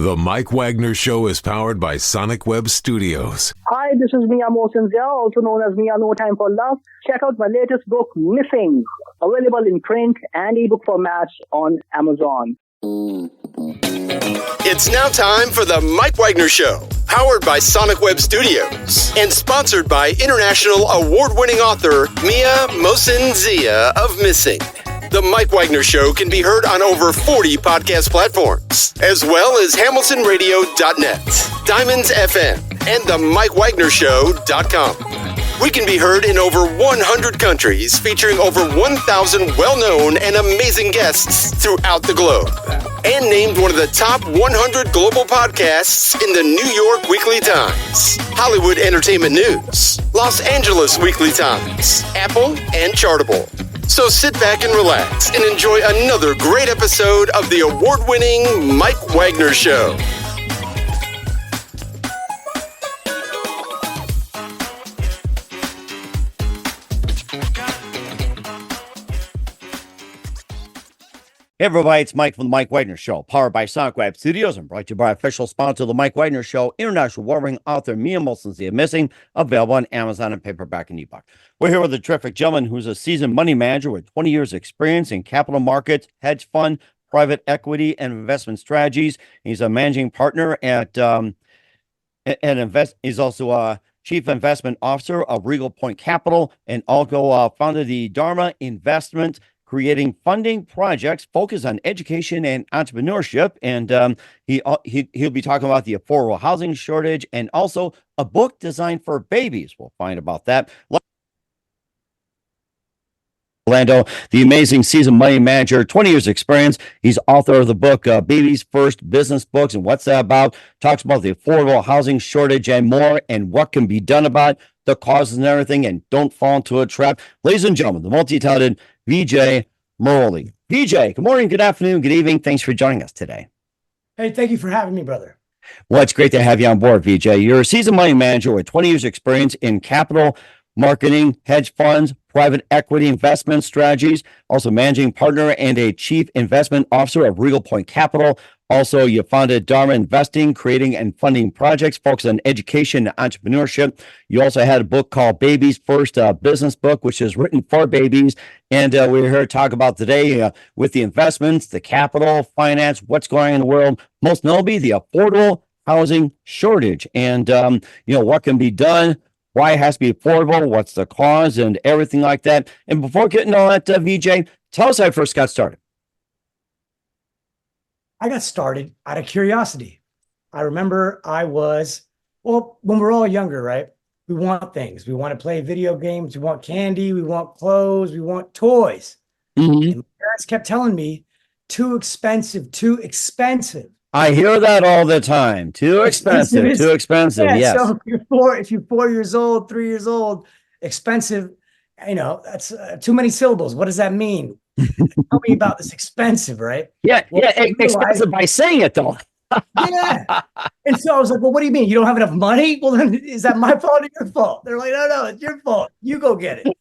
The Mike Wagner Show is powered by Sonic Web Studios. Hi, this is Mia Mosinzia, also known as Mia No Time for Love. Check out my latest book, Missing, available in print and ebook formats on Amazon. It's now time for the Mike Wagner Show, powered by Sonic Web Studios and sponsored by international award-winning author Mia Mosinzia of Missing. The Mike Wagner Show can be heard on over 40 podcast platforms, as well as hamiltonradio.net, Diamonds FM, and the MikeWagnerShow.com. We can be heard in over 100 countries, featuring over 1,000 well-known and amazing guests throughout the globe. And named one of the top 100 global podcasts in the New York Weekly Times, Hollywood Entertainment News, Los Angeles Weekly Times, Apple, and Chartable. So sit back and relax and enjoy another great episode of the award-winning Mike Wagner Show. Hey everybody, it's Mike from the Mike Wagner Show, powered by Sonic Web Studios and brought to you by official sponsor of the Mike Wagner Show, international award-winning author Mia Mosinzia Missing, available on Amazon and paperback and ebook. We're here with a terrific gentleman who's a seasoned money manager with 20 years experience in capital markets, hedge fund, private equity, and investment strategies. He's a managing partner at He's also a chief investment officer of Regal Point Capital and also founded the Dharma Investment, creating funding projects focused on education and entrepreneurship. And he'll be talking about the affordable housing shortage and also a book designed for babies. We'll find about that. Orlando, the amazing seasoned money manager, 20 years experience. He's author of the book, Baby's First Business Books. And what's that about? Talks about the affordable housing shortage and more and what can be done about it, the causes and everything, and don't fall into a trap. Ladies and gentlemen, the multi-talented Vijay Marolia. Vijay, good morning, good afternoon, good evening. Thanks for joining us today. Hey, thank you for having me, brother. Well, it's great to have you on board, Vijay. You're a seasoned money manager with 20 years experience in capital marketing, hedge funds, private equity investment strategies, also managing partner and a chief investment officer of Regal Point Capital. Also, you founded Dharma Investing, creating and funding projects focused on education and entrepreneurship. You also had a book called Baby's First Business Book, which is written for babies. And we're here to talk about today with the investments, the capital, finance, what's going on in the world, most notably the affordable housing shortage and, what can be done, why it has to be affordable, what's the cause, and everything like that. And before getting all that, Vijay, tell us how I first got started. I got started out of curiosity. I remember when we're all younger, right? We want things. We want to play video games. We want candy. We want clothes. We want toys. Mm-hmm. And my parents kept telling me, too expensive, too expensive. I hear that all the time. Too expensive, too expensive. Yeah, yes. So if you're 4 years old, 3 years old, expensive, that's too many syllables. What does that mean? Tell me about this expensive, right? Yeah, expensive by saying it though. Yeah. And so I was like, well, what do you mean? You don't have enough money? Well, then is that my fault or your fault? They're like, no, it's your fault. You go get it.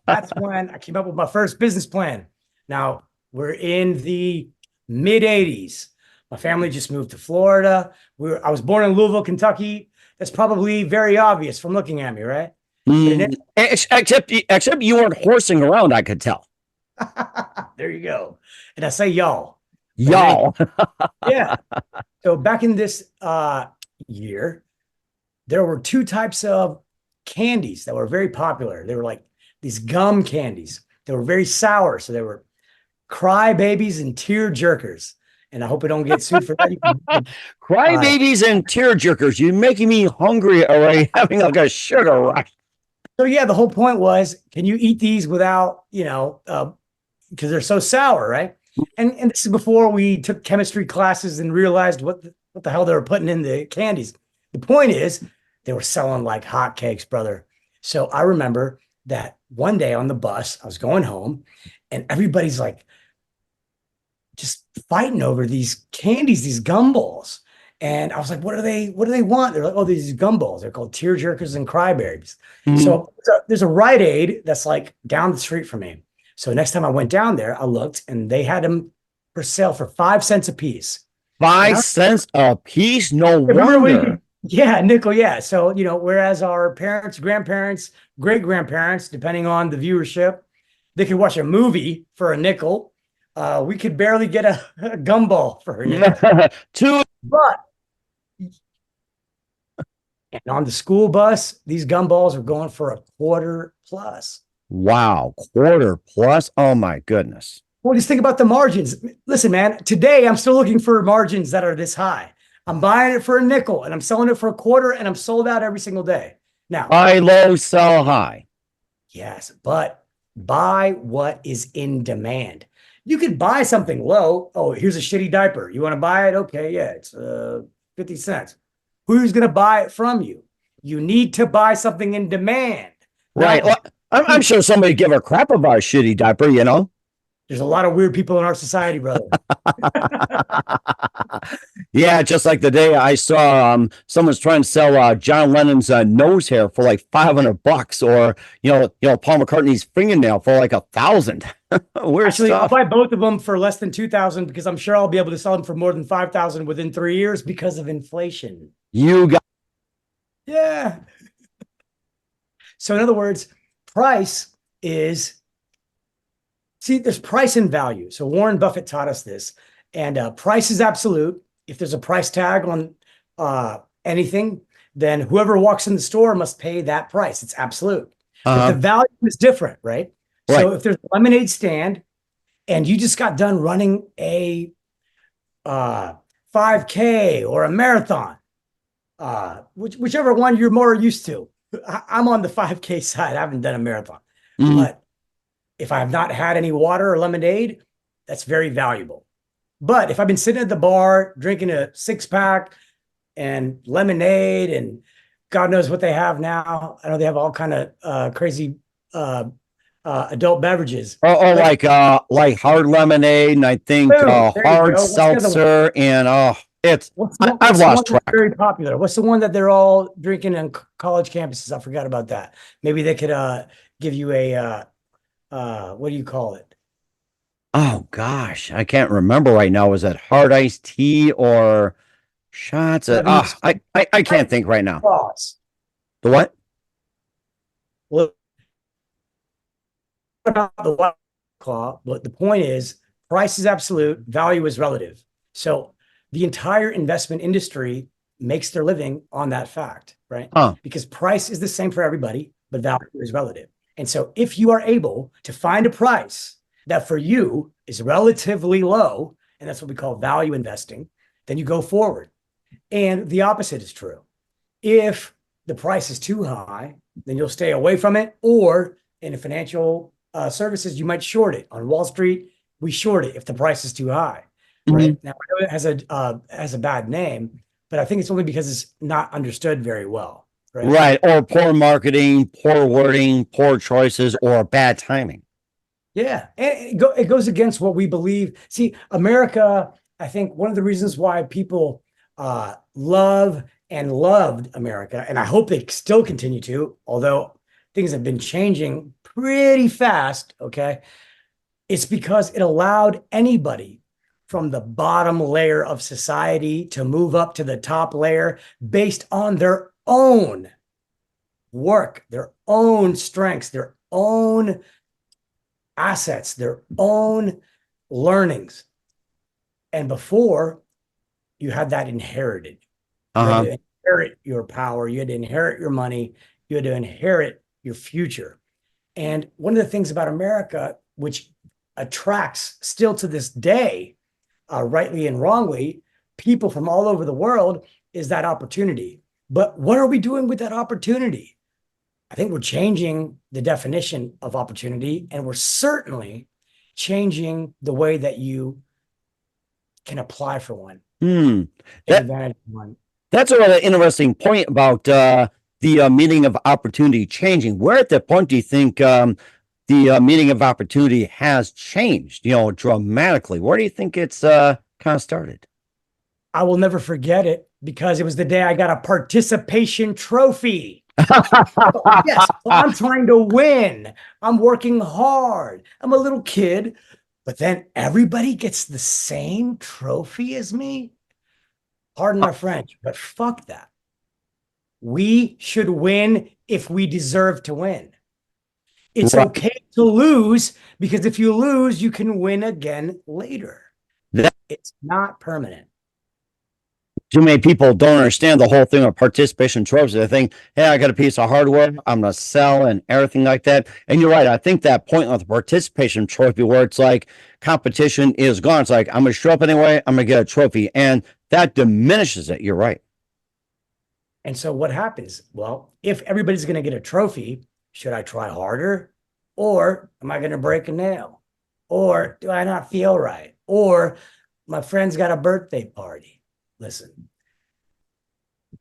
That's when I came up with my first business plan. Now we're in the mid 80s. My family just moved to Florida. I was born in Louisville, Kentucky. That's probably very obvious from looking at me, right? Except you weren't horsing around, I could tell. There you go. And I say y'all. Y'all. Yeah. So back in this year, there were two types of candies that were very popular. They were like these gum candies. They were very sour. So they were cry babies and tear jerkers. And I hope I don't get sued for that. Cry babies and tear jerkers. You're making me hungry already, having like a sugar rush. So yeah, the whole point was, can you eat these without, because they're so sour, right? And this is before we took chemistry classes and realized what the hell they were putting in the candies. The point is, they were selling like hotcakes, brother. So I remember that one day on the bus, I was going home, and everybody's like just fighting over these candies, these gumballs. And I was like, what do they want? They're like, oh, these gumballs. They're called tear jerkers and cryberries. Mm-hmm. So there's a Rite Aid that's like down the street from me. So next time I went down there, I looked and they had them for sale for 5 cents a piece. 5 cents a piece? No Remember wonder. yeah, nickel. Yeah. So, whereas our parents, grandparents, great grandparents, depending on the viewership, they could watch a movie for a nickel. We could barely get a gumball for a nickel. Two. But and on the school bus, these gumballs are going for a quarter plus. Wow, quarter plus. Oh my goodness. Well, just think about the margins. Listen, man, today I'm still looking for margins that are this high. I'm buying it for a nickel and I'm selling it for a quarter and I'm sold out every single day. Now, Buy low, sell high. yes, but buy what is in demand. You could buy something low. Oh, here's a shitty diaper. You want to buy it? Okay, yeah, it's 50 cents. Who's going to buy it from you? You need to buy something in demand. Right. Well, I'm sure somebody give a crap about a shitty diaper, There's a lot of weird people in our society, brother. Yeah, just like the day I saw someone's trying to sell John Lennon's nose hair for like $500, or Paul McCartney's fingernail for like 1,000. Actually, I'll buy both of them for less than 2,000 because I'm sure I'll be able to sell them for more than 5,000 within 3 years because of inflation. You got. Yeah. So in other words, price is. See, there's price and value. So Warren Buffett taught us this. And price is absolute. If there's a price tag on anything, then whoever walks in the store must pay that price. It's absolute. But the value is different, right? So if there's a lemonade stand and you just got done running a 5K or a marathon, whichever one you're more used to. I'm on the 5K side. I haven't done a marathon. But if I have not had any water or lemonade, that's very valuable. But if I've been sitting at the bar drinking a 6-pack and lemonade and God knows what they have now. I know they have all kind of crazy adult beverages. Like hard lemonade, and I think hard seltzer, and I've lost track. Very popular. What's the one that they're all drinking on college campuses? I forgot about that. Maybe they could give you a what do you call it? Oh gosh, I can't remember right now. Is that hard iced tea or shots? I can't think right now. The what? Well, about the White Claw, but the point is price is absolute, value is relative. So the entire investment industry makes their living on that fact, right? Because price is the same for everybody, but value is relative. And so if you are able to find a price that for you is relatively low, and that's what we call value investing, then you go forward. And the opposite is true. If the price is too high, then you'll stay away from it. Or in financial services, you might short it. On Wall Street, we short it if the price is too high. Right now, I know it has a bad name, but I think it's only because it's not understood very well. Right. Or poor marketing, poor wording, poor choices, or bad timing. Yeah. And it goes against what we believe. See, America, I think one of the reasons why people love and loved America, and I hope they still continue to, although things have been changing pretty fast, okay, it's because it allowed anybody from the bottom layer of society to move up to the top layer based on their own work, their own strengths, their own assets, their own learnings. And before, you had that inherited. You had to inherit your power. You had to inherit your money. You had to inherit your future. And one of the things about America, which attracts still to this day, rightly and wrongly, people from all over the world, is that opportunity. But what are we doing with that opportunity? I think we're changing the definition of opportunity, and we're certainly changing the way that you can apply for one. That's a really interesting point about the meaning of opportunity changing. Where at that point do you think the meaning of opportunity has changed, dramatically? Where do you think it's kind of started? I will never forget it because it was the day I got a participation trophy. Yes, I'm trying to win. I'm working hard. I'm a little kid, but then everybody gets the same trophy as me. Pardon my French, but fuck that. We should win if we deserve to win. It's Right. okay to lose, because if you lose, you can win again later. That- It's not permanent. Too many people don't understand the whole thing of participation trophies. They think, hey, I got a piece of hardware, I'm going to sell and everything like that. And you're right. I think that point with the participation trophy where it's like competition is gone. It's like, I'm going to show up anyway. I'm going to get a trophy. And that diminishes it. You're right. And so what happens? Well, if everybody's going to get a trophy, should I try harder? Or am I going to break a nail? Or do I not feel right? Or my friend's got a birthday party. Listen,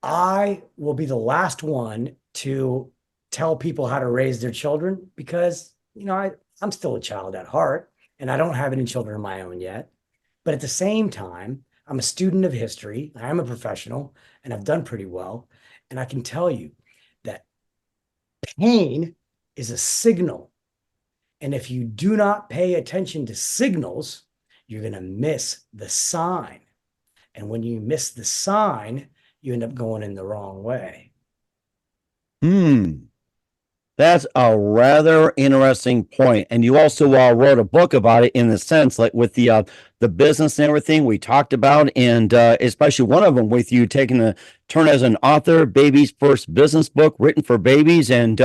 I will be the last one to tell people how to raise their children because, I'm still a child at heart and I don't have any children of my own yet. But at the same time, I'm a student of history. I'm a professional and I've done pretty well. And I can tell you that pain is a signal. And if you do not pay attention to signals, you're going to miss the sign. And when you miss the sign, you end up going in the wrong way. That's a rather interesting point. And you also wrote a book about it in the sense, like with the business and everything we talked about, and especially one of them with you taking a turn as an author, Baby's First Business Book, written for babies. And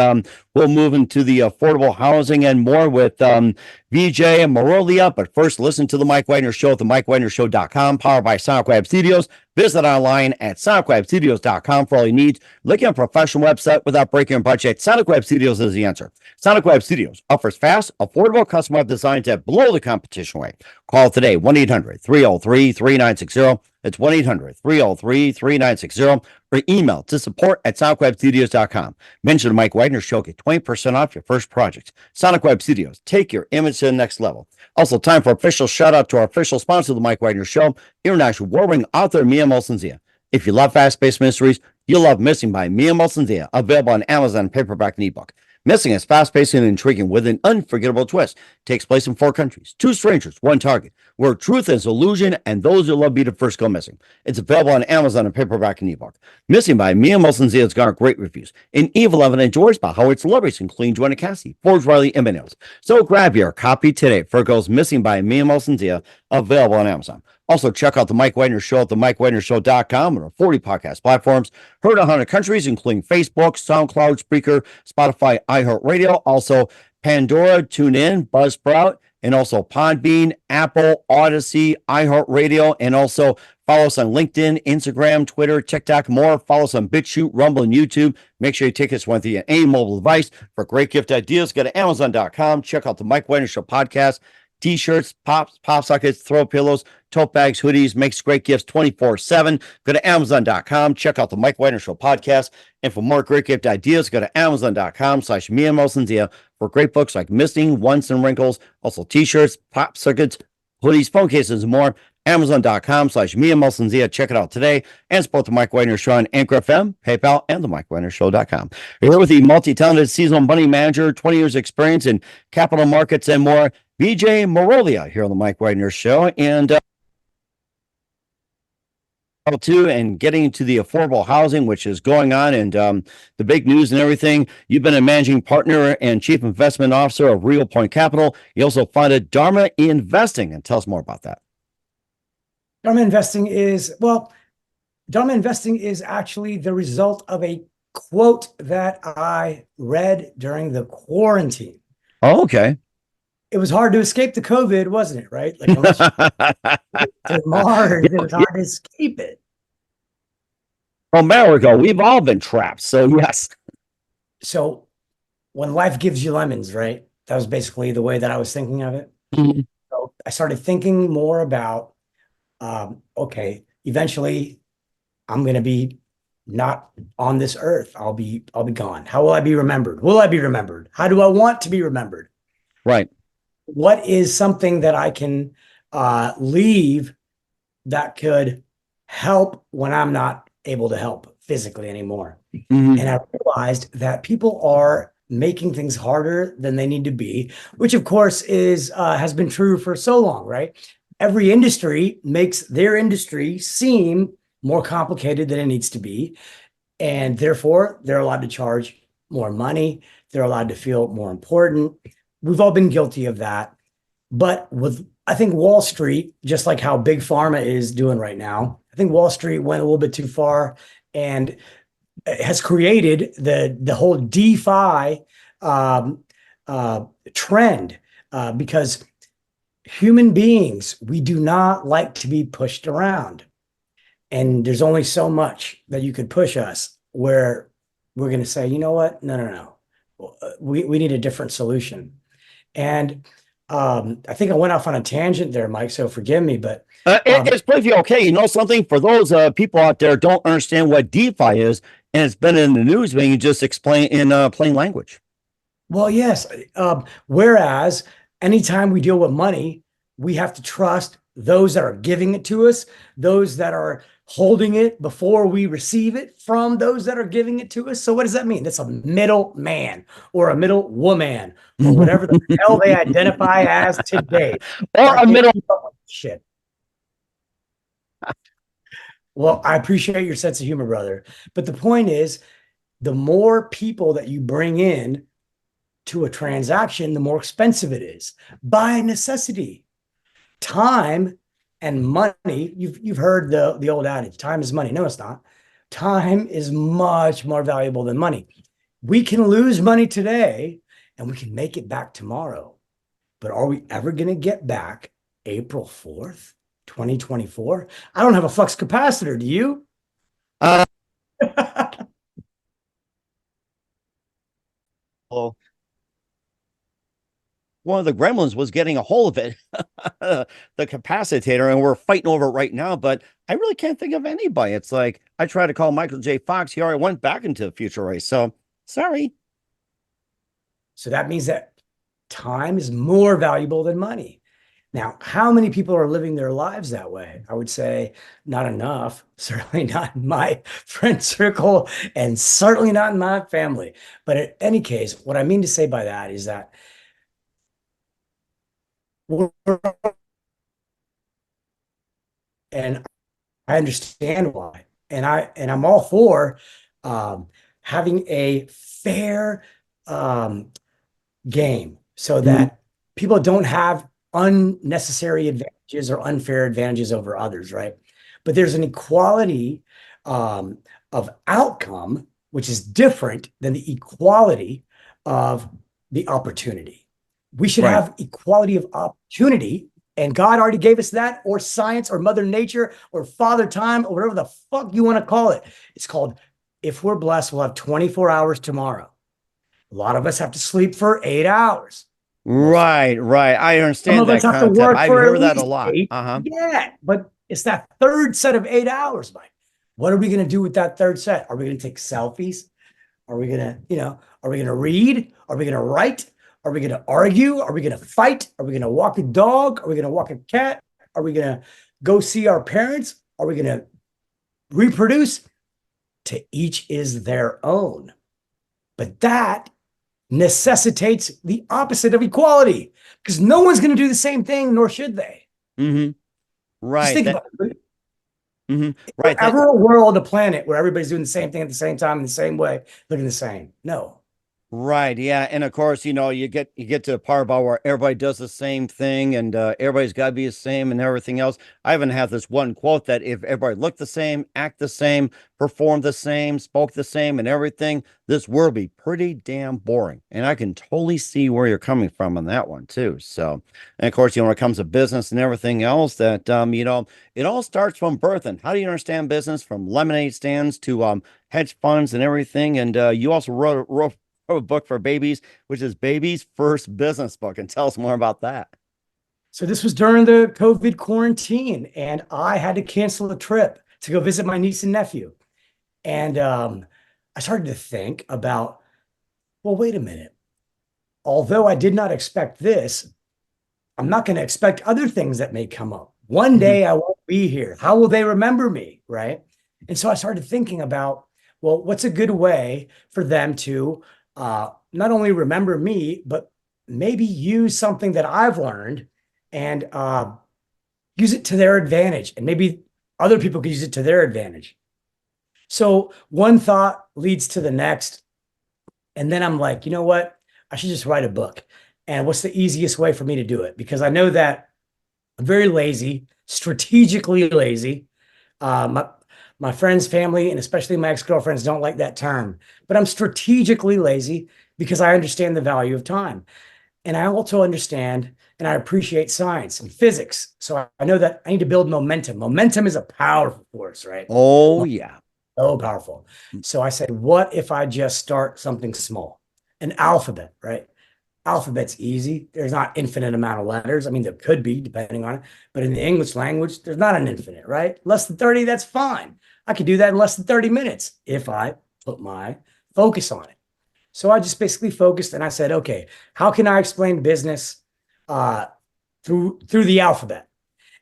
we'll move into the affordable housing and more with Vijay Marolia. But first, listen to The Mike Wagner Show at themikewagnershow.com, powered by Sonic Web Studios. Visit online at sonicwebstudios.com for all you need. Look at a professional website without breaking your budget. Sonic Web Studios is the answer. Sonic Web Studios offers fast, affordable custom web designs at below the competition rate. Call today, 1-800-303-3960. It's 1-800-303-3960, or email to support@sonicwebstudios.com. Mention the Mike Wagner Show, get 20% off your first project. Sonic Web Studios, take your image to the next level. Also, time for official shout out to our official sponsor of the Mike Wagner Show, international award-winning author Mia Molson-Zia. If you love fast-paced mysteries, you'll love Missing by Mia Molson-Zia, available on Amazon, paperback, and ebook. Missing is fast-paced and intriguing with an unforgettable twist. Takes place in 4 countries, 2 strangers, 1 target, where truth is illusion and those who love be the first go missing. It's available on Amazon and paperback and ebook. Missing by Mia Molson-Zia has garnered great reviews. In Evil Evan enjoys by Howard celebrities including Joanna Cassie, Forbes Riley, and Eminem. So grab your copy today for Goes Missing by Mia Molson-Zia, available on Amazon. Also, check out The Mike Wagner Show at themikewagnershow.com and our 40 podcast platforms. Heard in 100 countries, including Facebook, SoundCloud, Spreaker, Spotify, iHeartRadio, also Pandora, TuneIn, Buzzsprout, and also Podbean, Apple, Odyssey, iHeartRadio, and also follow us on LinkedIn, Instagram, Twitter, TikTok, more. Follow us on BitChute, Rumble, and YouTube. Make sure you take us with you on any mobile device. For great gift ideas, go to Amazon.com. Check out the Mike Wagner Show podcast. T-shirts, pop sockets, throw pillows, tote bags, hoodies, makes great gifts 24/7. Go to Amazon.com. Check out the Mike Wagner Show podcast. And for more great gift ideas, go to Amazon.com/Mia Molson-Zia for great books like Missing, Once and Wrinkles, also T-shirts, pop sockets, hoodies, phone cases, and more. Amazon.com/Mia Molson-Zia. Check it out today and support the Mike Wagner Show on Anchor FM, PayPal, and the MikeWagnerShow.com. We're here with the multi-talented seasonal money manager, 20 years experience in capital markets and more, Vijay Marolia, here on the Mike Wagner Show. And too, and getting into the affordable housing, which is going on, and the big news and everything. You've been a managing partner and chief investment officer of Regal Point Capital. You also founded Dharma Investing, and tell us more about that. Dharma Investing is actually the result of a quote that I read during the quarantine. Oh, okay. It was hard to escape the COVID, wasn't it? Right? Like, unless you to Mars, it was hard to escape it. America, we've all been trapped. So yes. So when life gives you lemons, right? That was basically the way that I was thinking of it. Mm-hmm. So I started thinking more about, okay, eventually I'm going to be not on this earth. I'll be gone. How will I be remembered? Will I be remembered? How do I want to be remembered? Right. What is something that I can leave that could help when I'm not able to help physically anymore? Mm-hmm. And I realized that people are making things harder than they need to be, which of course is has been true for so long, right? Every industry makes their industry seem more complicated than it needs to be. And therefore, they're allowed to charge more money. They're allowed to feel more important. We've all been guilty of that. But I think Wall Street, just like how Big Pharma is doing right now, I think Wall Street went a little bit too far and has created the whole DeFi trend because human beings, we do not like to be pushed around. And there's only so much that you could push us where we're going to say, you know what? No. We need a different solution. And I think I went off on a tangent there, Mike, so forgive me, but it's perfectly okay. You know something? For those people out there don't understand what DeFi is, and it's been in the news, when you just explain in plain language. Well, yes. Whereas anytime we deal with money, we have to trust those that are giving it to us, those that are holding it before we receive it from those that are giving it to us. So what does that mean? That's a middle man or a middle woman or whatever the hell they identify as today. Or a middle shit. Well, I appreciate your sense of humor, brother. But the point is, the more people that you bring in to a transaction, the more expensive it is by necessity. Time and money, you've heard the old adage, time is money. No, it's not. Time is much more valuable than money. We can lose money today and we can make it back tomorrow. But are we ever going to get back April 4th, 2024? I don't have a flux capacitor. Do you? Well, one of the gremlins was getting a hold of it, the capacitator, and we're fighting over it right now, but I really can't think of anybody. It's like, I tried to call Michael J. Fox. He already went back into the future race. So sorry. So that means that time is more valuable than money. Now, how many people are living their lives that way? I would say not enough, certainly not in my friend circle, and certainly not in my family. But in any case, what I mean to say by that is that and I understand why. And I'm all for having a fair game so that people don't have unnecessary advantages or unfair advantages over others, right? But there's an equality of outcome, which is different than the equality of the opportunity. We should have equality of opportunity, and God already gave us that, or science, or Mother Nature, or Father Time, or whatever the fuck you want to call it. It's called, if we're blessed, we'll have 24 hours tomorrow. A lot of us have to sleep for 8 hours. Right. I understand. Some of us have to work I've heard that a lot. Yeah, but it's that third set of 8 hours, Mike. What are we going to do with that third set? Are we going to take selfies? Are we going to, are we going to read? Are we going to write? Are we going to argue? Are we going to fight? Are we going to walk a dog? Are we going to walk a cat? Are we going to go see our parents? Are we going to reproduce? To each is their own. But that necessitates the opposite of equality, because no one's going to do the same thing, nor should they. Right. Just think about it. Right. Ever a world, a planet where everybody's doing the same thing at the same time in the same way, looking the same? No. Right. Yeah. And of course, you get to a part about where everybody does the same thing and everybody's got to be the same and everything else. I even have this one quote that if everybody looked the same, act the same, performed the same, spoke the same and everything, this world would be pretty damn boring. And I can totally see where you're coming from on that one too. So, and of course, when it comes to business and everything else that, it all starts from birth. And how do you understand business, from lemonade stands to hedge funds and everything? And you also wrote a book for babies, which is Baby's First Business Book. And tell us more about that. So this was during the COVID quarantine, and I had to cancel a trip to go visit my niece and nephew. And I started to think about, well, wait a minute. Although I did not expect this, I'm not going to expect other things that may come up. One day I won't be here. How will they remember me, right? And so I started thinking about, well, what's a good way for them to not only remember me, but maybe use something that I've learned and use it to their advantage. And maybe other people could use it to their advantage. So one thought leads to the next. And then I'm like, you know what? I should just write a book. And what's the easiest way for me to do it? Because I know that I'm very lazy, strategically lazy. My friends, family, and especially my ex-girlfriends don't like that term, but I'm strategically lazy because I understand the value of time. And I also understand and I appreciate science and physics. So I know that I need to build momentum. Momentum is a powerful force, right? Oh, yeah. So powerful. So I said, what if I just start something small? An alphabet, right? Alphabet's easy. There's not infinite amount of letters. I mean, there could be depending on it, but in the English language, there's not an infinite, right? Less than 30, that's fine. I could do that in less than 30 minutes if I put my focus on it. So I just basically focused and I said, okay, how can I explain business through the alphabet?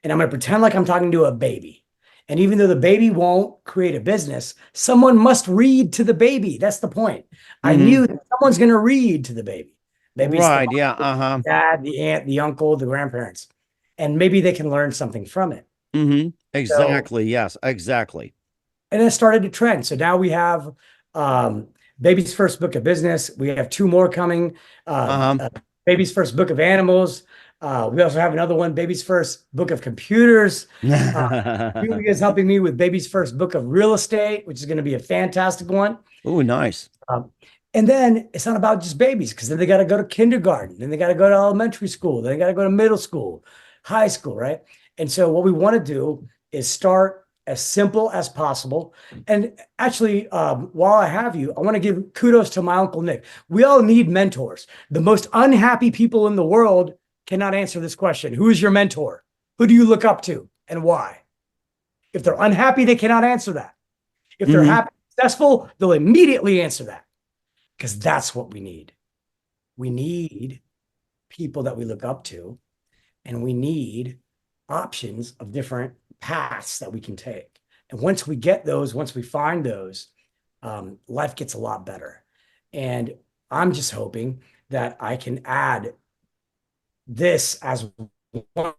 And I'm going to pretend like I'm talking to a baby. And even though the baby won't create a business, someone must read to the baby. That's the point. I knew that someone's going to read to the baby. Maybe Right. it's the Yeah. mom, the dad, the aunt, the uncle, the grandparents. And maybe they can learn something from it. Exactly. Yes, exactly. And it started to trend. So now we have Baby's First Book of Business. We have 2 more coming. Baby's First Book of Animals. We also have another one, Baby's First Book of Computers. Julia is helping me with Baby's First Book of Real Estate, which is going to be a fantastic one. Oh, nice. And then it's not about just babies, because then they got to go to kindergarten, then they got to go to elementary school, then they got to go to middle school, high school, right? And so what we want to do is start as simple as possible. And actually, while I have you, I want to give kudos to my Uncle Nick. We all need mentors. The most unhappy people in the world cannot answer this question. Who is your mentor? Who do you look up to and why? If they're unhappy, they cannot answer that. If they're happy, successful, they'll immediately answer that, because that's what we need. We need people that we look up to, and we need options of different paths that we can take. And once we get those, once we find those, life gets a lot better. And I'm just hoping that I can add this as one.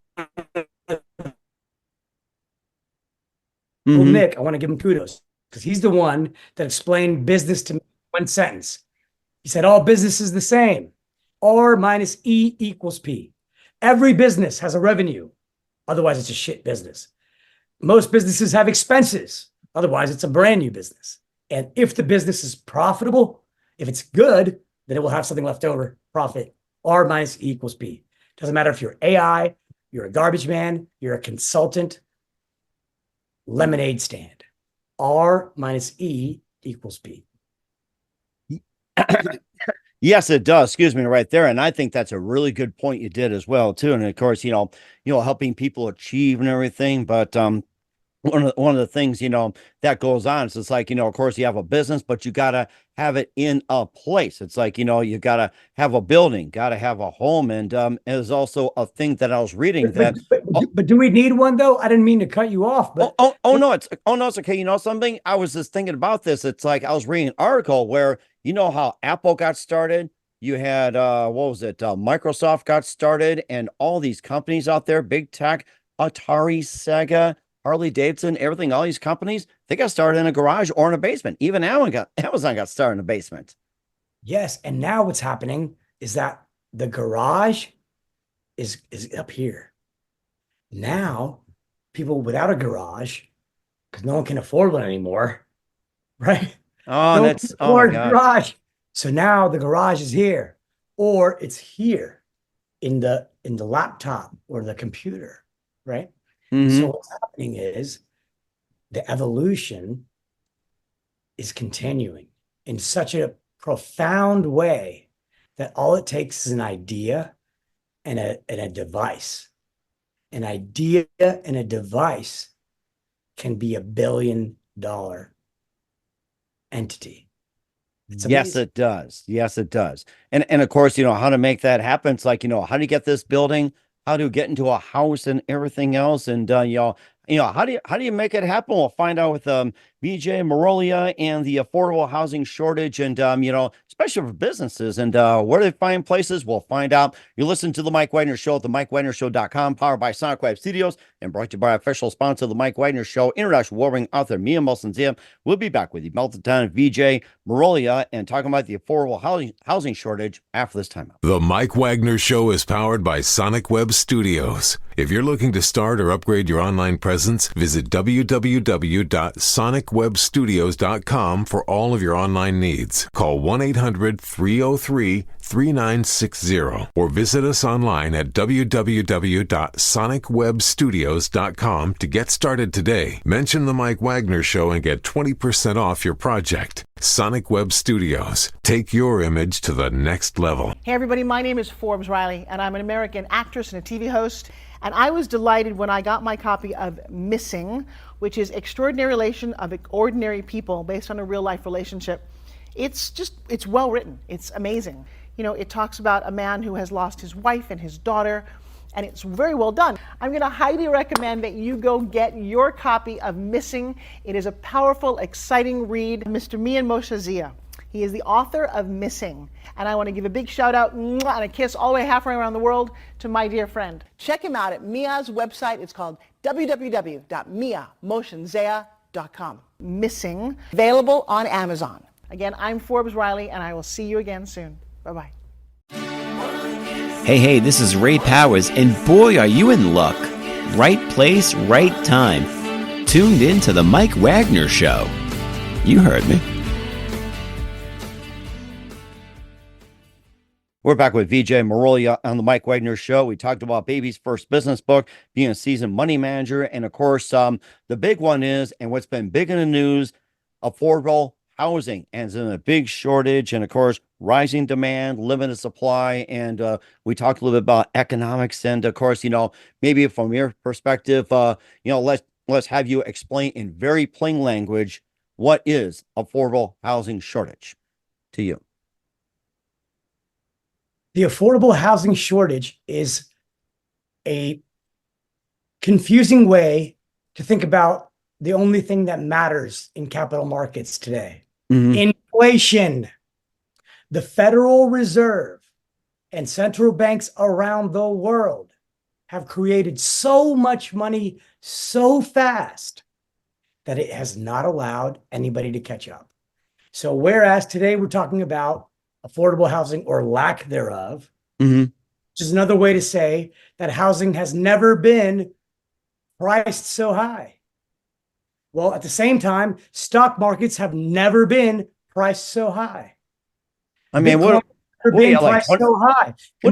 Well, Nick, I want to give him kudos, because he's the one that explained business to me in one sentence. He said, all business is the same. R minus E equals P. Every business has a revenue. Otherwise, it's a shit business. Most businesses have expenses. Otherwise, it's a brand new business. And if the business is profitable, if it's good, then it will have something left over. Profit. R minus E equals P. Doesn't matter if you're AI, you're a garbage man, you're a consultant, lemonade stand. R minus E equals P. Yes, it does. Excuse me, right there. And I think that's a really good point you did as well, too. And of course, helping people achieve and everything. But one of the things, that goes on is it's like, of course you have a business, but you got to have it in a place. It's like, you got to have a building, got to have a home. And there's also a thing that I was reading but do we need one though? I didn't mean to cut you off, but no, it's okay. Something, I was just thinking about this. It's like, I was reading an article where, how Apple got started. You had, Microsoft got started, and all these companies out there, big tech, Atari, Sega, Harley Davidson, everything, all these companies, they got started in a garage or in a basement. Even Amazon got started in a basement. Yes. And now what's happening is that the garage is up here. Now, people without a garage, because no one can afford one anymore, right? Oh, that's my God. Garage. So now the garage is here, or it's here in the laptop or the computer, right? So what's happening is the evolution is continuing in such a profound way that all it takes is an idea and a device. An idea and a device can be $1 billion entity. Yes, it does. Yes, it does. And of course, how to make that happen. It's like, how do you get this building? How to get into a house and everything else. And, how do you make it happen? We'll find out with Vijay Marolia and the affordable housing shortage, and especially for businesses, and where they find places. We'll find out. You listen to the Mike Wagner Show at the MikeWagnerShow.com, powered by Sonic Web Studios, and brought to you by official sponsor of the Mike Wagner Show, international warring author Mia Molson-Zia. We'll be back with you, Melted Down Vijay Marolia, and talking about the affordable housing shortage after this time. The Mike Wagner Show is powered by Sonic Web Studios. If you're looking to start or upgrade your online presence, visit www.sonicwebstudios.com for all of your online needs. Call 1-800-303-3960 or visit us online at www.sonicwebstudios.com to get started today. Mention the Mike Wagner Show and get 20% off your project. Sonic Web Studios. Take your image to the next level. Hey everybody, my name is Forbes Riley, and I'm an American actress and a TV host. And I was delighted when I got my copy of Missing, which is Extraordinary Relation of Ordinary People based on a real life relationship. It's well written. It's amazing. It talks about a man who has lost his wife and his daughter, and it's very well done. I'm going to highly recommend that you go get your copy of Missing. It is a powerful, exciting read. Mr. Mian Moshe-Zia. He is the author of Missing. And I want to give a big shout out and a kiss all the way halfway around the world to my dear friend. Check him out at Mia's website. It's called www.miamoshenzea.com. Missing, available on Amazon. Again, I'm Forbes Riley, and I will see you again soon. Bye-bye. Hey, this is Ray Powers, and boy, are you in luck. Right place, right time. Tuned in to the Mike Wagner Show. You heard me. We're back with Vijay Marolia on the Mike Wagner Show. We talked about Baby's First Business Book, being a seasoned money manager. And of course, the big one is, and what's been big in the news, affordable housing. And it's in a big shortage. And of course, rising demand, limited supply. And we talked a little bit about economics. And of course, maybe from your perspective, let's have you explain in very plain language, what is affordable housing shortage to you? The affordable housing shortage is a confusing way to think about the only thing that matters in capital markets today. Inflation. The Federal Reserve and central banks around the world have created so much money so fast that it has not allowed anybody to catch up. So whereas today we're talking about affordable housing or lack thereof, which is another way to say that housing has never been priced so high. Well, at the same time, stock markets have never been priced so high. I mean, so high. What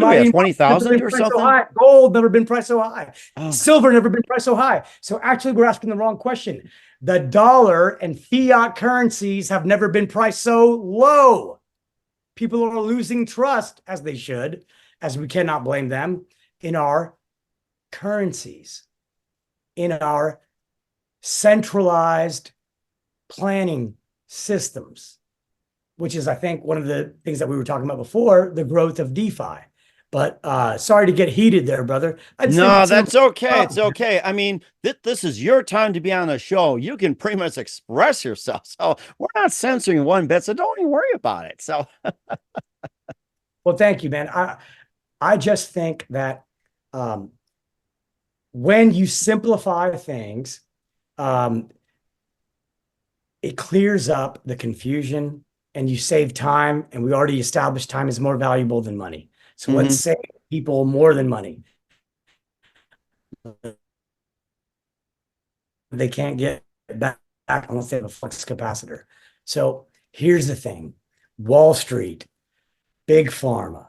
do we have, 20,000 or something? So gold never been priced so high. Silver never been priced so high. So actually, we're asking the wrong question. The dollar and fiat currencies have never been priced so low. People are losing trust, as they should, as we cannot blame them, in our currencies, in our centralized planning systems, which is, I think, one of the things that we were talking about before, the growth of DeFi. But sorry to get heated there, brother. No, that's okay. It's okay. I mean, this is your time to be on the show. You can pretty much express yourself. So we're not censoring one bit. So don't even worry about it. So, well, thank you, man. I just think that when you simplify things, it clears up the confusion and you save time. And we already established time is more valuable than money. So let's save people more than money. They can't get back unless they have a flux capacitor. So here's the thing. Wall Street, Big Pharma,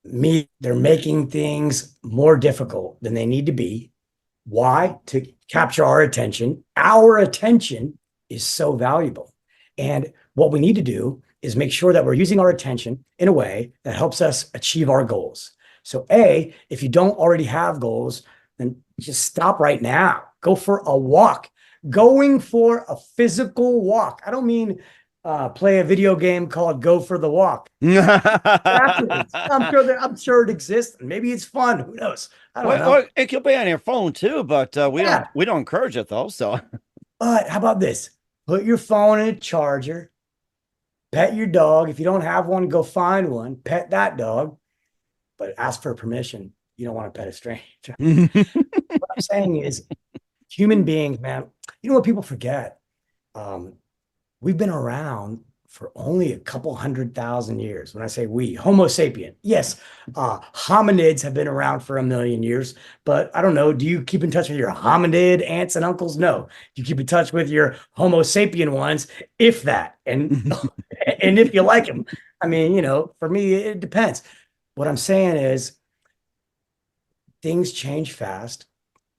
they're making things more difficult than they need to be. Why? To capture our attention. Our attention is so valuable. And what we need to do is make sure that we're using our attention in a way that helps us achieve our goals. So if you don't already have goals, then just stop right now. Go for a walk. Going for a physical walk. I don't mean play a video game called Go for the Walk. Afterwards. I'm sure it exists. Maybe it's fun. Who knows? I don't know. Well, it could be on your phone too, but we don't encourage it though. So, but how about this? Put your phone in a charger. Pet your dog. If you don't have one, go find one. Pet that dog, but ask for permission. You don't want to pet a stranger. What I'm saying is, human beings, man. You know what people forget? We've been around for only a couple 100,000 years. When I say we, Homo sapien, yes, hominids have been around for 1,000,000 years, but I don't know. Do you keep in touch with your hominid aunts and uncles? No. You keep in touch with your Homo sapien ones, if that, and and if you like them. I mean, you know, for me, it depends. What I'm saying is, things change fast,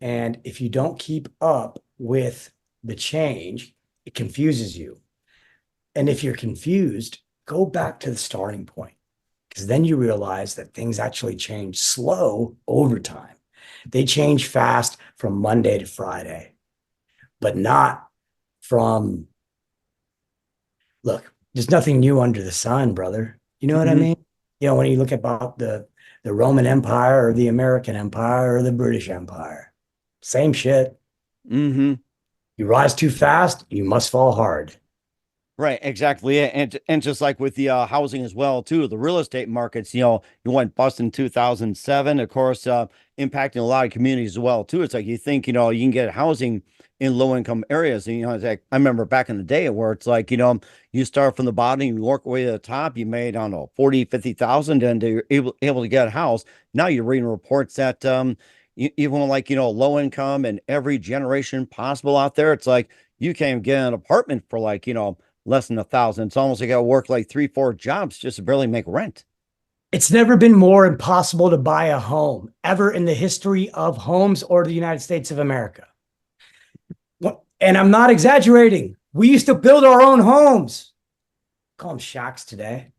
and if you don't keep up with the change, it confuses you. And if you're confused, go back to the starting point, because then you realize that things actually change slow over time. They change fast from Monday to Friday, but not from, look, there's nothing new under the sun, brother. You know what I mean? You know, when you look about the Roman Empire or the American Empire or the British Empire, same shit. You rise too fast, you must fall hard. right, exactly. And just like with the housing as well, too, the real estate markets, you went bust in 2007, of course, impacting a lot of communities as well, too. It's like you think, you can get housing in low income areas. And, it's like, I remember back in the day where it's like, you start from the bottom, you work way to the top, you made, I don't know, 40, 50,000, and you're able to get a house. Now you're reading reports that, even like, low income and every generation possible out there, it's like you can't get an apartment for like, less than 1,000. It's almost like I work like 3-4 jobs just to barely make rent. It's never been more impossible to buy a home ever in the history of homes or the United States of America. And I'm not exaggerating. We used to build our own homes. Call them shacks today.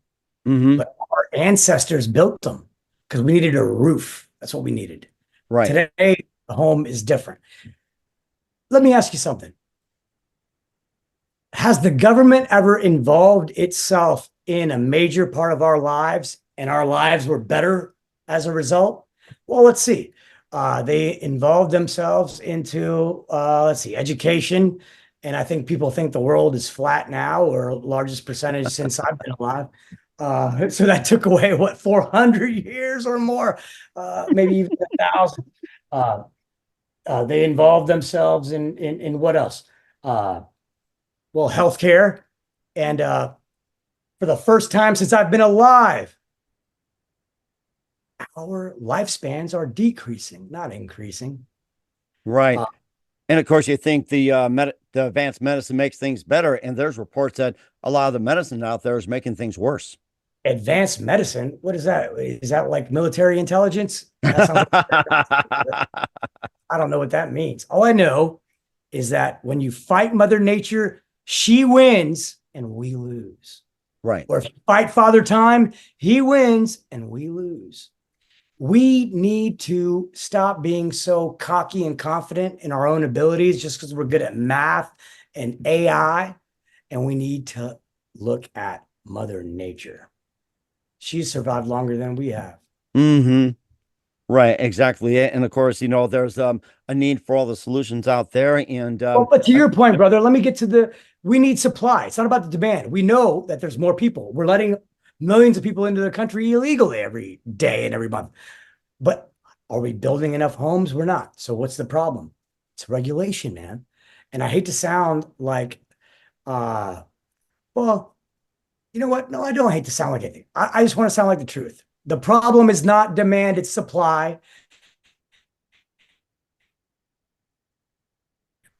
But our ancestors built them because we needed a roof. That's what we needed. Right. Today, the home is different. Let me ask you something. Has the government ever involved itself in a major part of our lives and our lives were better as a result? Well, let's see. They involved themselves into, education. And I think people think the world is flat now, or largest percentage since I've been alive. So that took away, 400 years or more, maybe even 1,000. They involved themselves in what else? Healthcare. And for the first time since I've been alive, our lifespans are decreasing, not increasing. Right. And of course, you think the advanced medicine makes things better. And there's reports that a lot of the medicine out there is making things worse. Advanced medicine? What is that? Is that like military intelligence? That sounds like I don't know what that means. All I know is that when you fight Mother Nature, she wins and we lose. Right. Or if you fight Father Time, he wins and we lose. We need to stop being so cocky and confident in our own abilities just because we're good at math and AI. And we need to look at Mother Nature. She's survived longer than we have. Right, exactly. And of course, there's a need for all the solutions out there. And but to your point, brother, let me get to we need supply. It's not about the demand. We know that there's more people. We're letting millions of people into the country illegally every day and every month. But are we building enough homes? We're not. So what's the problem? It's regulation, man. And I hate to sound like, you know what? No, I don't hate to sound like anything. I just want to sound like the truth. The problem is not demand, it's supply.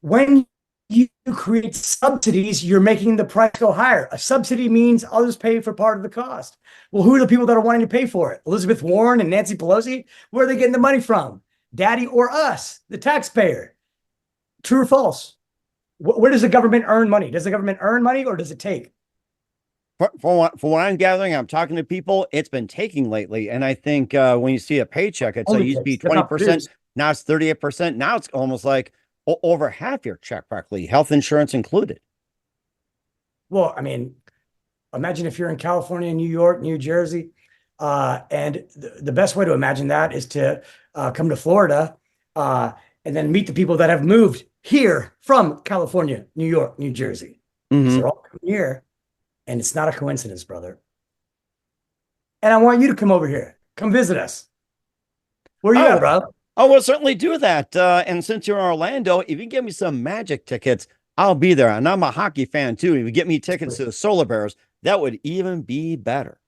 When you create subsidies, you're making the price go higher. A subsidy means I'll just pay for part of the cost. Well, who are the people that are wanting to pay for it? Elizabeth Warren and Nancy Pelosi? Where are they getting the money from? Daddy or us, the taxpayer? True or false? Where does the government earn money? Does the government earn money or does it take? For what I'm gathering, I'm talking to people, it's been taking lately. And I think when you see a paycheck, it used to be 20%. Now it's 38%. Now it's almost like over half your check, practically, health insurance included. Well, I mean, imagine if you're in California, New York, New Jersey, and the best way to imagine that is to come to Florida and then meet the people that have moved here from California, New York, New Jersey. So they're all coming here, and it's not a coincidence, brother. And I want you to come over here. Come visit us. Where you at, bro? I will certainly do that. And since you're in Orlando, if you give me some Magic tickets, I'll be there. And I'm a hockey fan too. If you get me tickets to the Solar Bears, that would even be better.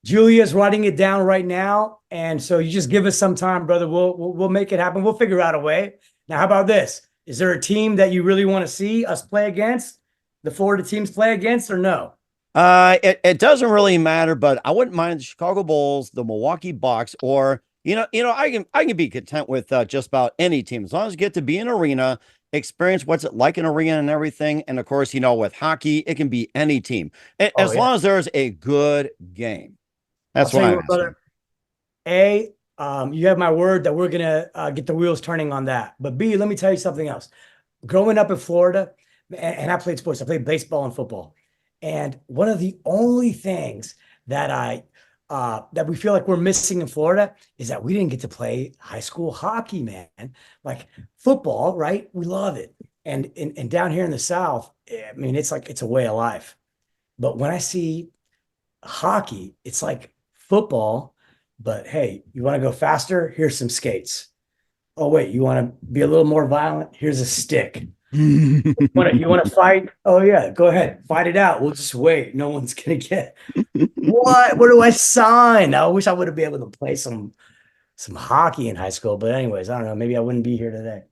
Julia's writing it down right now. And so you just give us some time, brother. We'll make it happen. We'll figure out a way. Now, how about this? Is there a team that you really want to see us play against? The Florida teams play against, or no? It doesn't really matter, but I wouldn't mind the Chicago Bulls, the Milwaukee Bucks, or I can be content with just about any team as long as you get to be in an arena, experience what's it like in an arena and everything. And of course, with hockey, it can be any team as long as there's a good game. That's why, brother. You have my word that we're gonna get the wheels turning on that. But B, let me tell you something else. Growing up in Florida, and I played sports. I played baseball and football. And one of the only things that that we feel like we're missing in Florida is that we didn't get to play high school hockey, man. Like football, right? We love it. And down here in the South, I mean, it's a way of life. But when I see hockey, it's like football, but hey, you want to go faster? Here's some skates. Oh, wait, you want to be a little more violent? Here's a stick. You want to fight? Oh yeah, go ahead, fight it out. We'll just wait. No one's gonna get what? Where do I sign? I wish I would have been able to play some hockey in high school. But anyways, I don't know. Maybe I wouldn't be here today.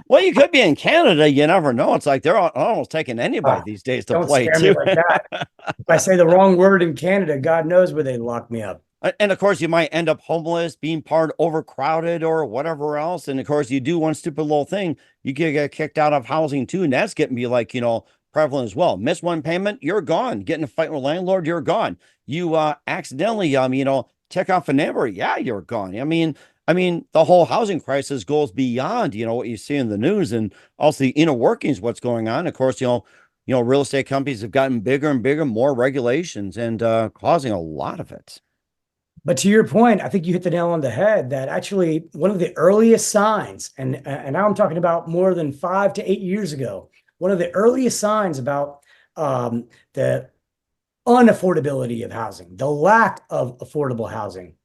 Well, you could be in Canada. You never know. It's like they're almost taking anybody these days to play too. Like that. If I say the wrong word in Canada, God knows where they lock me up. And of course, you might end up homeless, being part overcrowded or whatever else. And of course, you do one stupid little thing, you can get kicked out of housing too. And that's getting to be like, prevalent as well. Miss one payment, you're gone. Get in a fight with a landlord, you're gone. You accidentally, check off a neighbor, yeah, you're gone. I mean, the whole housing crisis goes beyond, what you see in the news and also the inner workings, what's going on. Of course, real estate companies have gotten bigger and bigger, more regulations and causing a lot of it. But to your point, I think you hit the nail on the head that actually one of the earliest signs, and now I'm talking about more than 5 to 8 years ago, one of the earliest signs about the unaffordability of housing, the lack of affordable housing,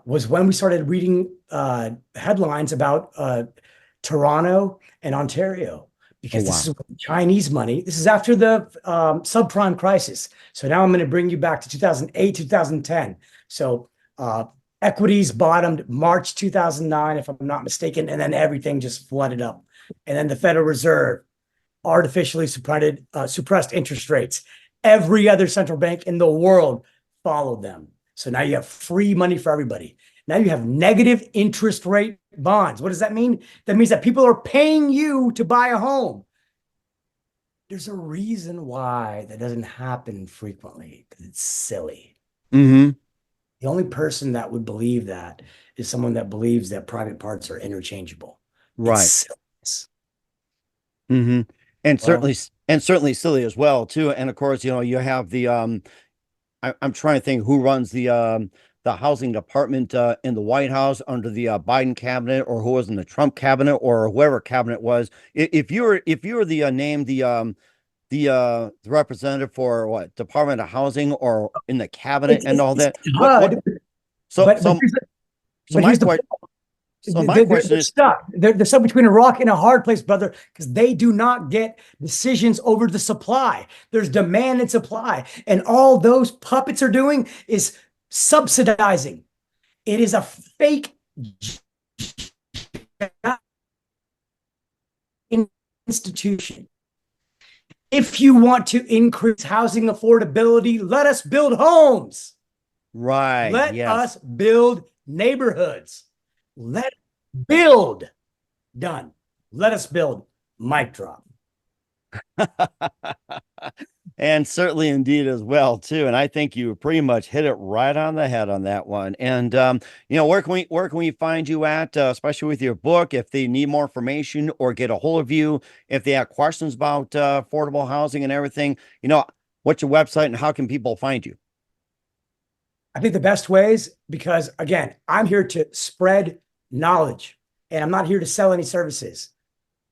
was when we started reading headlines about Toronto and Ontario. Because this is Chinese money. This is after the subprime crisis. So now I'm going to bring you back to 2008, 2010. So equities bottomed March 2009, if I'm not mistaken, and then everything just flooded up. And then the Federal Reserve artificially suppressed interest rates. Every other central bank in the world followed them. So now you have free money for everybody. Now you have negative interest rate bonds. What does that mean? That means that people are paying you to buy a home. There's a reason why that doesn't happen frequently, because it's silly. Mm-hmm. The only person that would believe that is someone that believes that private parts are interchangeable. Right. Mm-hmm. And certainly silly as well too. And of course, you have the I'm trying to think who runs the housing department in the White House under the Biden cabinet, or who was in the Trump cabinet, or whoever cabinet was. If you were the representative for what Department of Housing or in the cabinet and all that. My question is stuck. They're stuck between a rock and a hard place, brother, because they do not get decisions over the supply. There's demand and supply, and all those puppets are doing is subsidizing. It is a fake institution. If you want to increase housing affordability, let us build homes. Right. Let us build neighborhoods. Let build. Done. Let us build. Mic drop. And certainly indeed as well too. And I think you pretty much hit it right on the head on that one. And where can we find you at, especially with your book, if they need more information or get a hold of you, if they have questions about affordable housing and everything, what's your website and how can people find you? I think the best ways, because again, I'm here to spread knowledge and I'm not here to sell any services.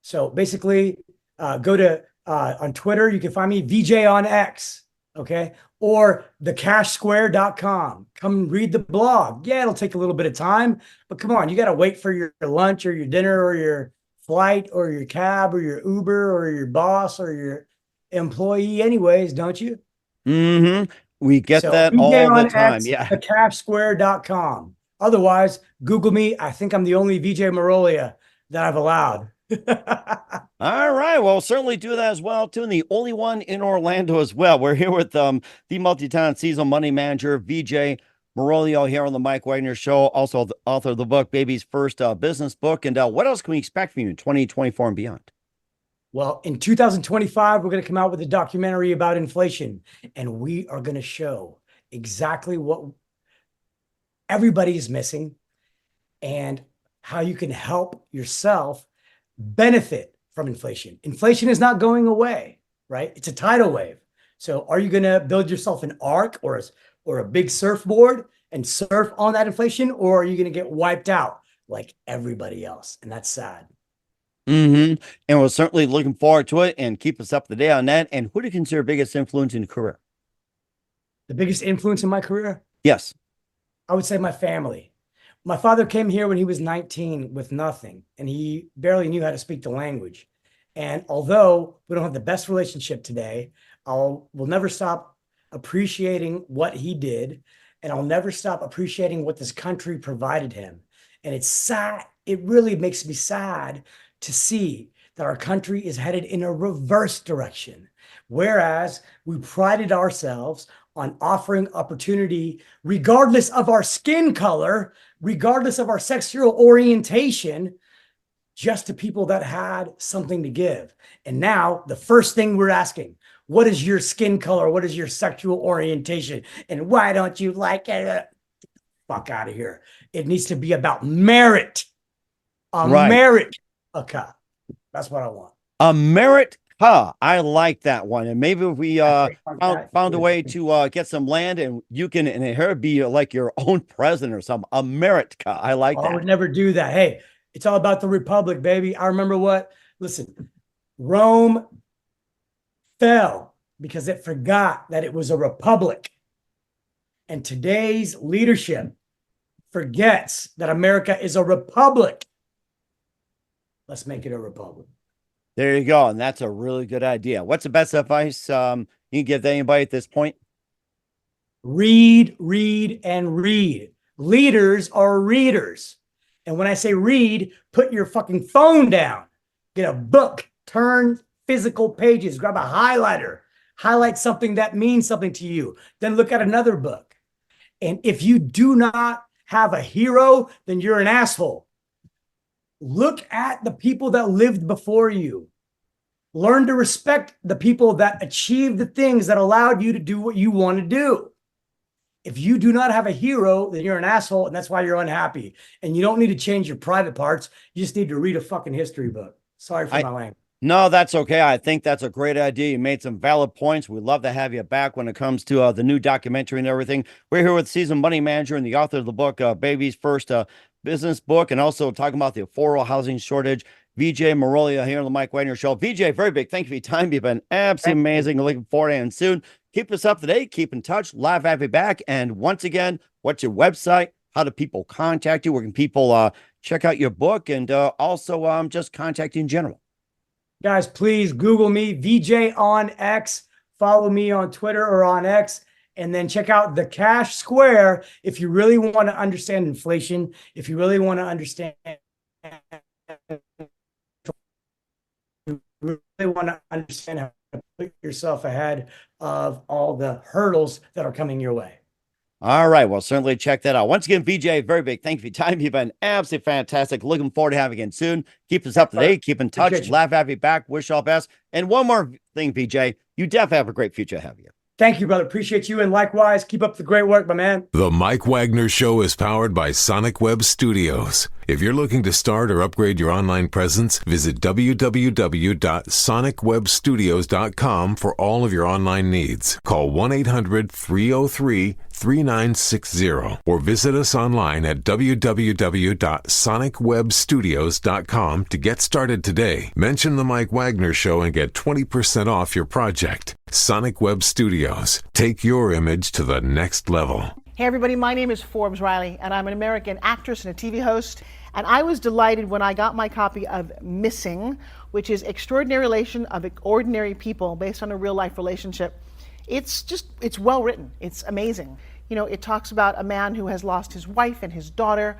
So basically, go to on Twitter, you can find me VJ on X, okay? Or thecashsquare.com. Come read the blog. Yeah, it'll take a little bit of time, but come on, you got to wait for your lunch or your dinner or your flight or your cab or your Uber or your boss or your employee anyways, don't you? Mm-hmm. We get So that VJ all the on time. X, Yeah. thecashsquare.com. Otherwise, Google me. I think I'm the only Vijay Marolia that I've allowed. All right. Well, certainly do that as well, too. And the only one in Orlando as well. We're here with the multi-talent seasonal money manager, Vijay Marolia, here on the Mike Wagner Show. Also, the author of the book, Baby's First Business Book. And what else can we expect from you in 2024 and beyond? Well, in 2025, we're going to come out with a documentary about inflation, and we are going to show exactly what everybody is missing and how you can help yourself benefit from inflation. Inflation is not going away, right? It's a tidal wave. So are you going to build yourself an ark or a big surfboard and surf on that inflation, or are you going to get wiped out like everybody else? And that's sad. Mm-hmm. And we're certainly looking forward to it, and keep us up to date on that. And who do you consider biggest influence in your career? The biggest influence in my career? Yes. I would say my family. My father came here when he was 19 with nothing, and he barely knew how to speak the language. And although we don't have the best relationship today, we'll never stop appreciating what he did, and I'll never stop appreciating what this country provided him. And it's sad. It really makes me sad to see that our country is headed in a reverse direction, whereas we prided ourselves on offering opportunity regardless of our skin color, regardless of our sexual orientation, just to people that had something to give. And now the first thing we're asking, what is your skin color? What is your sexual orientation? And why don't you like it? Fuck out of here. It needs to be about merit. Merit. Okay. That's what I want. America. I like that one. And maybe if we found a way to get some land, and you can be like your own president or something. America. I like that. I would never do that. Hey, it's all about the republic, baby. I remember listen, Rome fell because it forgot that it was a republic. And today's leadership forgets that America is a republic. Let's make it a republic. There you go. And that's a really good idea. What's the best advice you can give to anybody at this point? Read, read, and read. Leaders are readers. And when I say read, put your fucking phone down. Get a book, turn physical pages, grab a highlighter, highlight something that means something to you. Then look at another book. And if you do not have a hero, then you're an asshole. Look at the people that lived before you. Learn to respect the people that achieved the things that allowed you to do what you want to do. If you do not have a hero, then you're an asshole, and that's why you're unhappy. And you don't need to change your private parts. You just need to read a fucking history book. Sorry for my language. No, that's okay. I think that's a great idea. You made some valid points. We'd love to have you back when it comes to the new documentary and everything. We're here with seasoned money manager and the author of the book, Baby's First Business Book, and also talking about the affordable housing shortage. Vijay Marolia here on the Mike Wagner Show. Vijay, very big thank you for your time. You've been absolutely amazing. Looking forward to it soon. Keep us up to date. Keep in touch. Live have you back. And once again, what's your website? How do people contact you? Where can people check out your book, and also just contact you in general? Guys, please Google me, VJ on X. Follow me on Twitter or on X. And then check out The Cash Square if you really want to understand inflation, if you really want to understand how to put yourself ahead of all the hurdles that are coming your way. All right. Well, certainly check that out. Once again, VJ, very big thank you for your time. You've been absolutely fantastic. Looking forward to having you again soon. Keep us up to date. Keep in touch. Laugh at you back. Wish all best. And one more thing, VJ, you definitely have a great future ahead of you. Thank you, brother. Appreciate you. And likewise, keep up the great work, my man. The Mike Wagner Show is powered by Sonic Web Studios. If you're looking to start or upgrade your online presence, visit www.sonicwebstudios.com for all of your online needs. Call 1-800-303-3960 or visit us online at www.sonicwebstudios.com to get started today. Mention the Mike Wagner Show and get 20% off your project. Sonic Web Studios. Take your image to the next level. Hey everybody, my name is Forbes Riley, and I'm an American actress and a TV host. And I was delighted when I got my copy of Missing, which is Extraordinary Relation of Ordinary People based on a real life relationship. It's well written. It's amazing. You know, it talks about a man who has lost his wife and his daughter,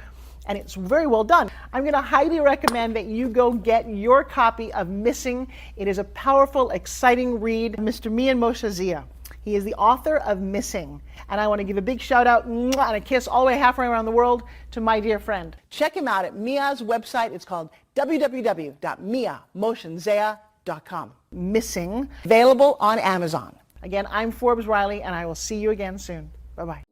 and it's very well done. I'm going to highly recommend that you go get your copy of Missing. It is a powerful, exciting read. Mr. Mian Moshe Zia. He is the author of Missing. And I want to give a big shout out and a kiss all the way halfway around the world to my dear friend. Check him out at Mia's website. It's called www.miamotionsea.com. Missing, available on Amazon. Again, I'm Forbes Riley, and I will see you again soon. Bye-bye.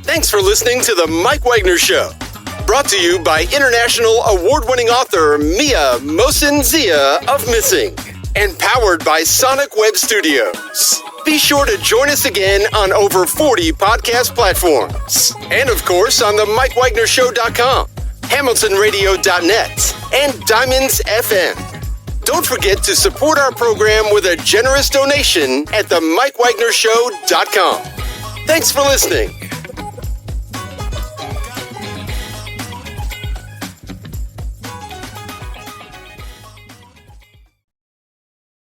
Thanks for listening to The Mike Wagner Show. Brought to you by international award-winning author Mia Mohsen-Zia of Missing. And powered by Sonic Web Studios. Be sure to join us again on over 40 podcast platforms. And of course on the MikeWagnerShow.com, HamiltonRadio.net, and Diamonds FM. Don't forget to support our program with a generous donation at the MikeWagnerShow.com. Thanks for listening.